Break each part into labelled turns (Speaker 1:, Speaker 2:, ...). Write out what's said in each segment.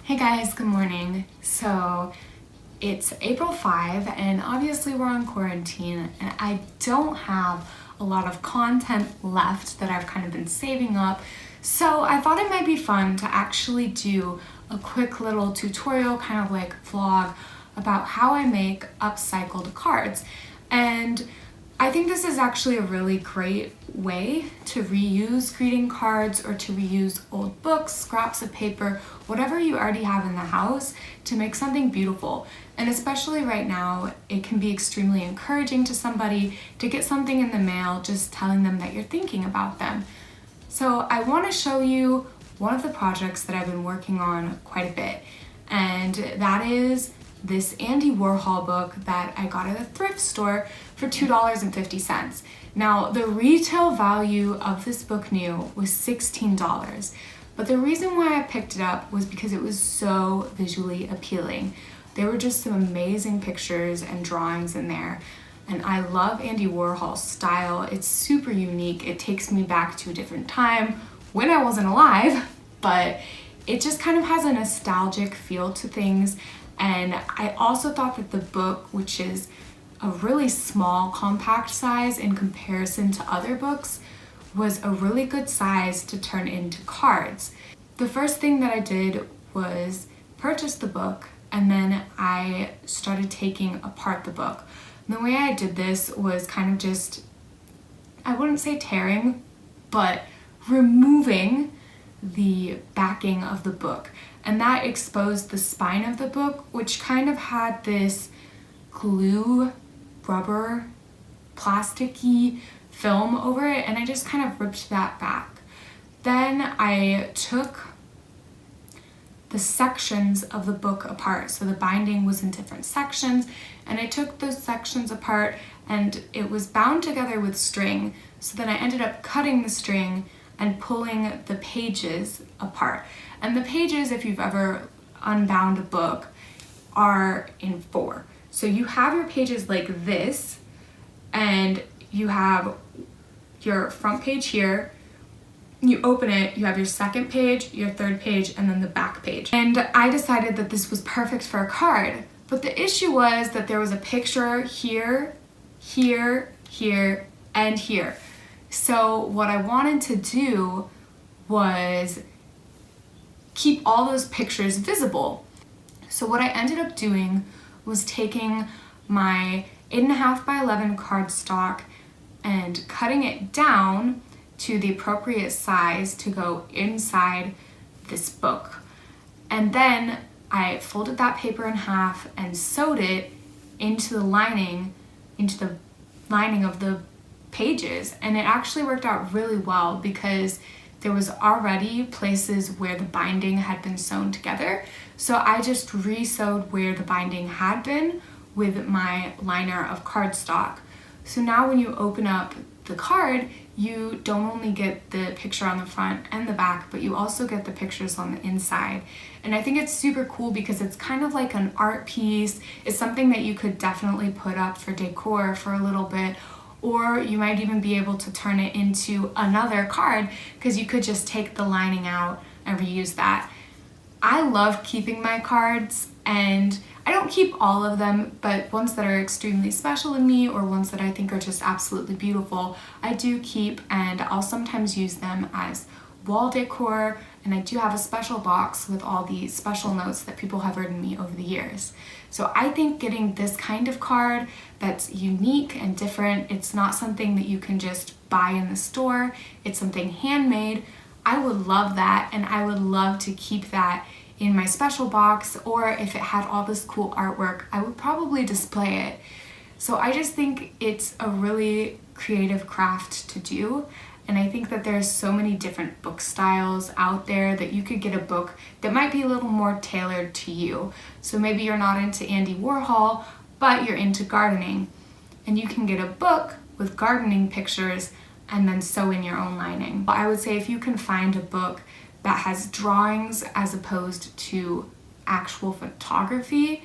Speaker 1: Hey guys, good morning. So it's April 5 and obviously we're on quarantine and I don't have a lot of content left that I've kind of been saving up. So I thought it might be fun to actually do a quick little tutorial, kind of like vlog, about how I make upcycled cards. And I think this is actually a really great way to reuse greeting cards or to reuse old books, scraps of paper, whatever you already have in the house to make something beautiful. And especially right now, it can be extremely encouraging to somebody to get something in the mail just telling them that you're thinking about them. So I want to show you one of the projects that I've been working on quite a bit, and that is this Andy Warhol book that I got at a thrift store for $2.50. Now, the retail value of this book new was $16, but the reason why I picked it up was because it was so visually appealing. There were just some amazing pictures and drawings in there, and I love Andy Warhol's style. It's super unique. It takes me back to a different time when I wasn't alive, but it just kind of has a nostalgic feel to things. And I also thought that the book, which is a really small, compact size in comparison to other books, was a really good size to turn into cards. The first thing that I did was purchase the book, and then I started taking apart the book. And the way I did this was kind of just, I wouldn't say tearing, but removing the backing of the book. And that exposed the spine of the book, which kind of had this glue, rubber, plasticky film over it, and I just kind of ripped that back. Then I took the sections of the book apart. So the binding was in different sections, and I took those sections apart, and it was bound together with string. So then I ended up cutting the string and pulling the pages apart. And the pages, if you've ever unbound a book, are in four. So you have your pages like this, and you have your front page here. You open it, you have your second page, your third page, and then the back page. And I decided that this was perfect for a card. But the issue was that there was a picture here, here, here, and here. So what I wanted to do was keep all those pictures visible. So what I ended up doing was taking my 8.5 by 11 cardstock and cutting it down to the appropriate size to go inside this book. And then I folded that paper in half and sewed it into the lining of the pages. And it actually worked out really well because there was already places where the binding had been sewn together. So I just re-sewed where the binding had been with my liner of cardstock. So now when you open up the card, you don't only get the picture on the front and the back, but you also get the pictures on the inside. And I think it's super cool because it's kind of like an art piece. It's something that you could definitely put up for decor for a little bit, or you might even be able to turn it into another card because you could just take the lining out and reuse that. I love keeping my cards, and I don't keep all of them, but ones that are extremely special to me or ones that I think are just absolutely beautiful, I do keep, and I'll sometimes use them as wall decor. And I do have a special box with all the special notes that people have written me over the years. So I think getting this kind of card that's unique and different, it's not something that you can just buy in the store, it's something handmade. I would love that, and I would love to keep that in my special box, or if it had all this cool artwork, I would probably display it. So I just think it's a really creative craft to do. And I think that there's so many different book styles out there that you could get a book that might be a little more tailored to you. So maybe you're not into Andy Warhol, but you're into gardening. And you can get a book with gardening pictures and then sew in your own lining. I would say if you can find a book that has drawings as opposed to actual photography,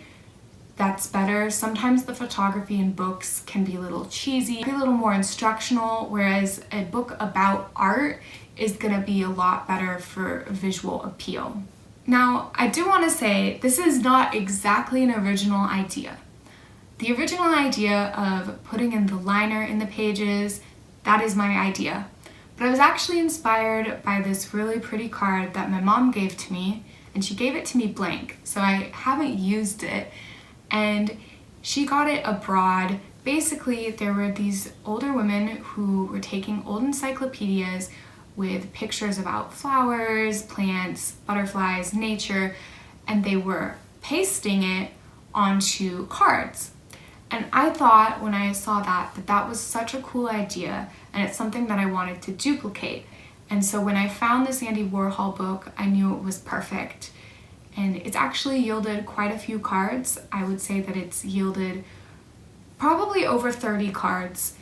Speaker 1: that's better. Sometimes the photography in books can be a little cheesy, a little more instructional, whereas a book about art is gonna be a lot better for visual appeal. Now, I do want to say this is not exactly an original idea. The original idea of putting in the liner in the pages, that is my idea. But I was actually inspired by this really pretty card that my mom gave to me, and she gave it to me blank, so I haven't used it. And she got it abroad. Basically, there were these older women who were taking old encyclopedias with pictures about flowers, plants, butterflies, nature, and they were pasting it onto cards. And I thought when I saw that that was such a cool idea, and it's something that I wanted to duplicate. And so when I found this Andy Warhol book, I knew it was perfect. And it's actually yielded quite a few cards. I would say that it's yielded probably over 30 cards.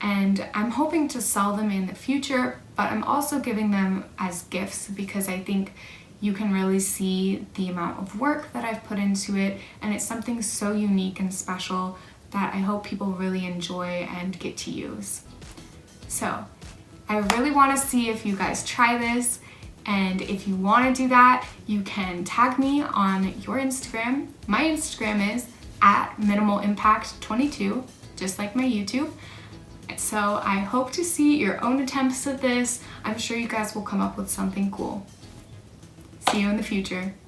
Speaker 1: And I'm hoping to sell them in the future, but I'm also giving them as gifts because I think you can really see the amount of work that I've put into it, and it's something so unique and special that I hope people really enjoy and get to use. So I really want to see if you guys try this, and if you want to do that, you can tag me on your Instagram. My Instagram is @minimalimpact22, just like my YouTube. So I hope to see your own attempts at this. I'm sure you guys will come up with something cool. See you in the future.